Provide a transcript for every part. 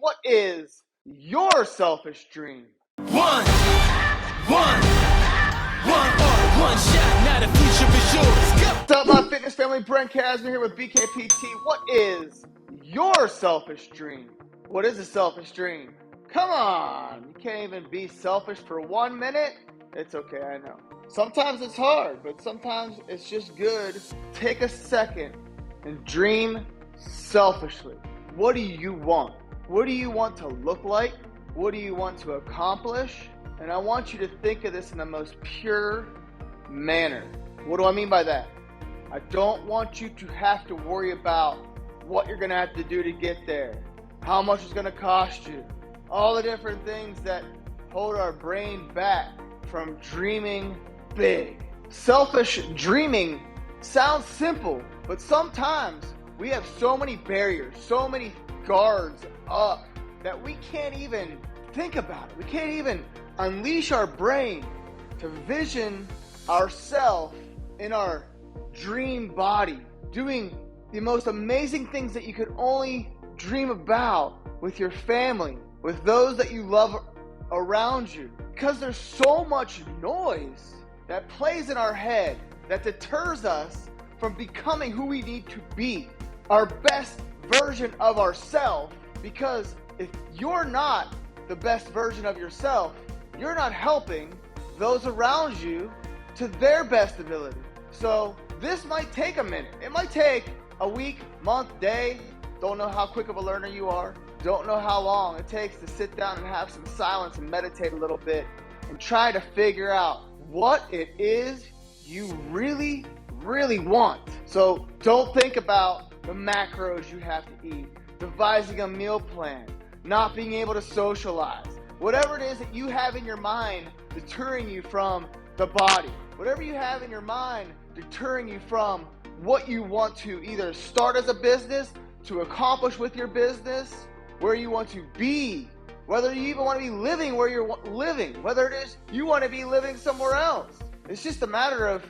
What is your selfish dream? One shot, now the future is yours. Go. What's up, my fitness family? Brent, Kasmer here with BKPT. What is your selfish dream? What is a selfish dream? Come on, you can't even be selfish for 1 minute? It's okay, I know. Sometimes it's hard, but sometimes it's just good. Take a second and dream selfishly. What do you want? What do you want to look like? What do you want to accomplish? And I want you to think of this in the most pure manner. What do I mean by that? I don't want you to have to worry about what you're going to have to do to get there, how much it's going to cost you, all the different things that hold our brain back from dreaming big. Selfish dreaming sounds simple, but sometimes we have so many barriers, so many guards up that we can't even think about it. We can't even unleash our brain to vision ourselves in our dream body, doing the most amazing things that you could only dream about with your family, with those that you love around you. Because there's so much noise that plays in our head that deters us from becoming who we need to be, our best version of ourselves. Because if you're not the best version of yourself, you're not helping those around you to their best ability. So this might take a minute. It might take a week, month, day. Don't know how quick of a learner you are. Don't know how long it takes to sit down and have some silence and meditate a little bit and try to figure out what it is you really, really want. So don't think about the macros you have to eat, devising a meal plan, not being able to socialize, whatever it is that you have in your mind deterring you from the body, whatever you have in your mind deterring you from what you want to either start as a business, to accomplish with your business, where you want to be, whether you even want to be living where you're living, whether it is you want to be living somewhere else. It's just a matter of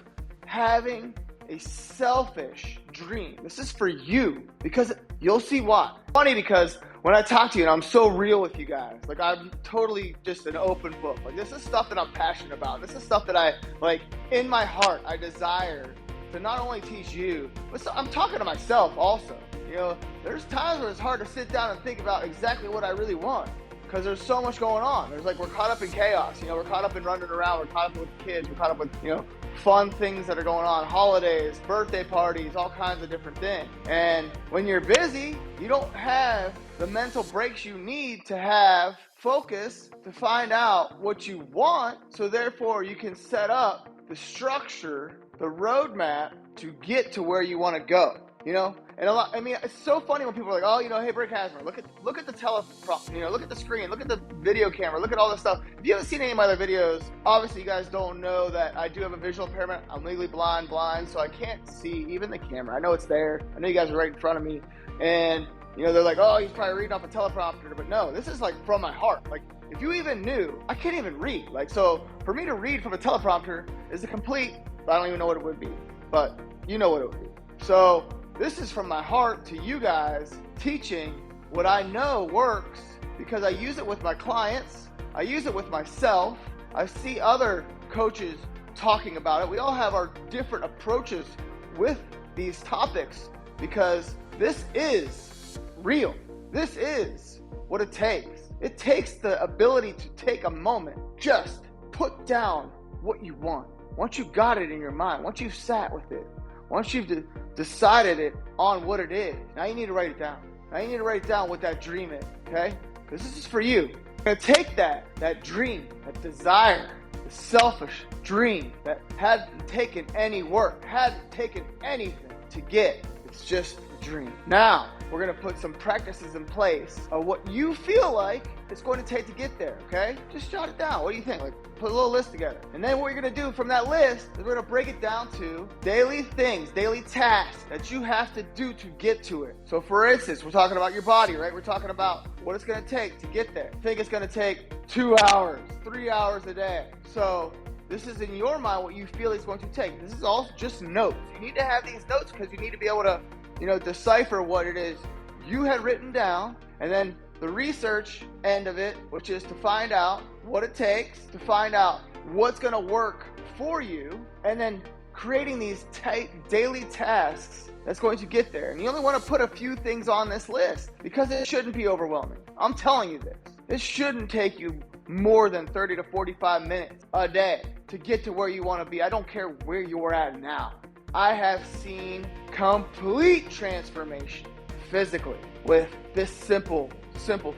having a selfish dream. This is for you, because you'll see why. Funny, because when I talk to you, and I'm so real with you guys, like I'm totally just an open book. Like this is stuff that I'm passionate about. This is stuff that I, like in my heart, I desire to not only teach you, but so I'm talking to myself also. You know, there's times where it's hard to sit down and think about exactly what I really want, because there's so much going on. There's like, we're caught up in chaos. You know, we're caught up in running around. We're caught up with kids. We're caught up with, you know, fun things that are going on, holidays, birthday parties, all kinds of different things. And when you're busy, you don't have the mental breaks you need to have focus to find out what you want. So therefore you can set up the structure, the roadmap to get to where you want to go, you know? And I mean, it's so funny when people are like, oh, you know, hey, Brent Kasmer, look at the teleprop, you know, look at the screen, look at the video camera, look at all this stuff. If you haven't seen any of my other videos, obviously you guys don't know that I do have a visual impairment. I'm legally blind, so I can't see even the camera. I know it's there. I know you guys are right in front of me. And, you know, they're like, oh, he's probably reading off a teleprompter. But no, this is like from my heart. Like, if you even knew, I can't even read. Like, so for me to read from a teleprompter is a complete, I don't even know what it would be, but you know what it would be. So this is from my heart to you guys, teaching what I know works, because I use it with my clients. I use it with myself. I see other coaches talking about it. We all have our different approaches with these topics, because this is real. This is what it takes. It takes the ability to take a moment, just put down what you want. Once you've got it in your mind, once you've sat with it, once you've decided it on what it is, now you need to write it down. Now you need to write down what that dream is, okay? Because this is for you. You're going to take that dream, that desire, the selfish dream that hadn't taken any work, hadn't taken anything to get. It's just a dream. Now, we're going to put some practices in place of what you feel like it's going to take to get there, okay? Just jot it down. What do you think? Like, put a little list together. And then what you're going to do from that list is we're going to break it down to daily things, daily tasks that you have to do to get to it. So for instance, we're talking about your body, right? We're talking about what it's going to take to get there. I think it's going to take 2 hours, 3 hours a day. So this is in your mind what you feel it's going to take. This is all just notes. You need to have these notes because you need to be able to, you know, decipher what it is you had written down, and then the research end of it, which is to find out what it takes, to find out what's going to work for you, and then creating these daily tasks that's going to get there. And you only want to put a few things on this list because it shouldn't be overwhelming. I'm telling you this. This shouldn't take you more than 30 to 45 minutes a day to get to where you want to be. I don't care where you're at now. I have seen complete transformation physically with this simple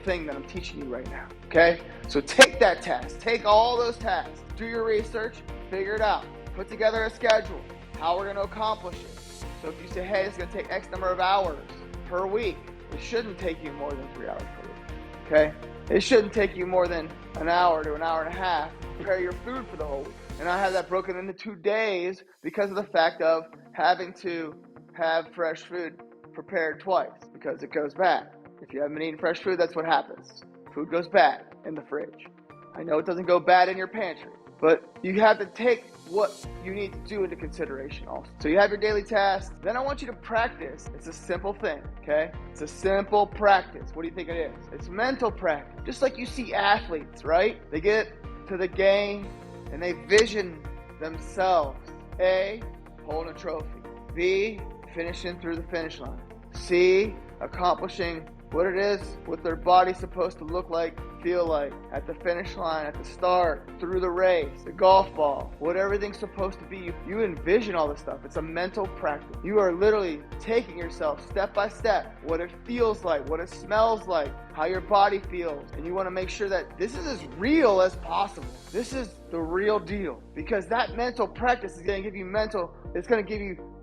thing that I'm teaching you right now, okay? So take that task, take all those tasks, do your research, figure it out, put together a schedule, how we're gonna accomplish it. So if you say, hey, it's gonna take X number of hours per week, it shouldn't take you more than 3 hours per week, okay? It shouldn't take you more than an hour to an hour and a half to prepare your food for the whole week. And I have that broken into 2 days because of the fact of having to have fresh food prepared twice because it goes bad. If you haven't been eating fresh food, that's what happens. Food goes bad in the fridge. I know it doesn't go bad in your pantry, but you have to take what you need to do into consideration also. So you have your daily tasks. Then I want you to practice. It's a simple thing, okay? It's a simple practice. What do you think it is? It's mental practice. Just like you see athletes, right? They get to the game and they vision themselves. A, holding a trophy. B, finishing through the finish line. C, accomplishing what it is, what their body's supposed to look like, feel like, at the finish line, at the start, through the race, the golf ball, what everything's supposed to be. You envision all this stuff. It's a mental practice. You are literally taking yourself step by step, what it feels like, what it smells like, how your body feels, and you want to make sure that this is as real as possible. This is the real deal, because that mental practice is going to give you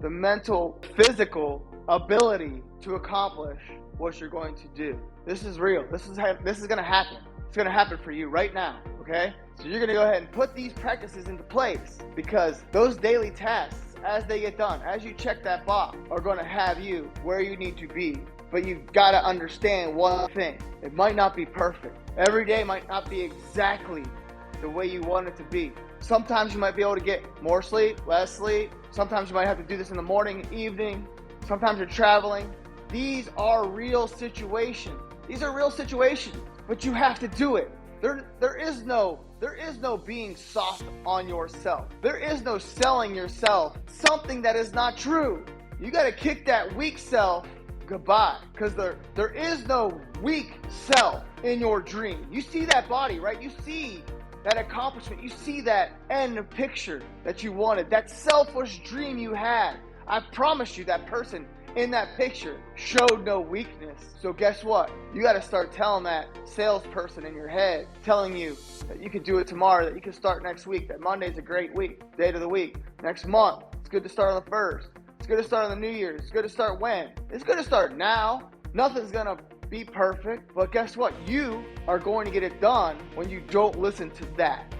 the mental, physical ability to accomplish what you're going to do. This is real. This is going to happen. It's going to happen for you right now, okay? So you're going to go ahead and put these practices into place, because those daily tasks, as they get done, as you check that box, are going to have you where you need to be. But you've got to understand one thing. It might not be perfect. Every day might not be exactly the way you want it to be. Sometimes you might be able to get more sleep, less sleep. Sometimes you might have to do this in the morning, evening. Sometimes you're traveling. These are real situations. These are real situations, but you have to do it. There is no being soft on yourself. There is no selling yourself something that is not true. You got to kick that weak self goodbye, because there is no weak self in your dream. You see that body, right? You see that accomplishment. You see that end picture that you wanted, that selfish dream you had. I promise you, that person in that picture showed no weakness. So guess what? You got to start telling that salesperson in your head, telling you that you can do it tomorrow, that you can start next week, that Monday's a great week, date of the week. Next month, it's good to start on the 1st. It's good to start on the New Year's. It's good to start when? It's good to start now. Nothing's going to be perfect, but guess what? You are going to get it done when you don't listen to that.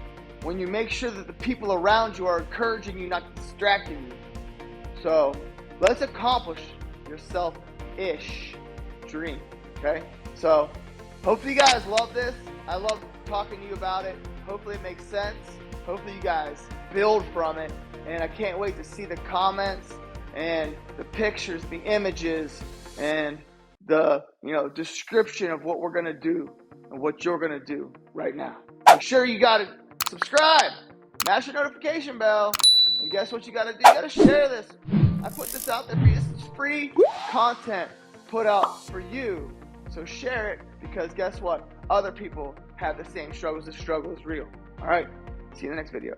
When you make sure that the people around you are encouraging you, not distracting you. So let's accomplish your selfish dream, okay? So hopefully you guys love this. I love talking to you about it. Hopefully it makes sense. Hopefully you guys build from it. And I can't wait to see the comments and the pictures, the images, and the description of what we're going to do and what you're going to do right now. Make sure you got to subscribe, mash your notification bell, and guess what you got to do? You got to share this. I put this out there for you. This is free content put out for you. So share it, because guess what? Other people have the same struggles. The struggle is real. All right. See you in the next video.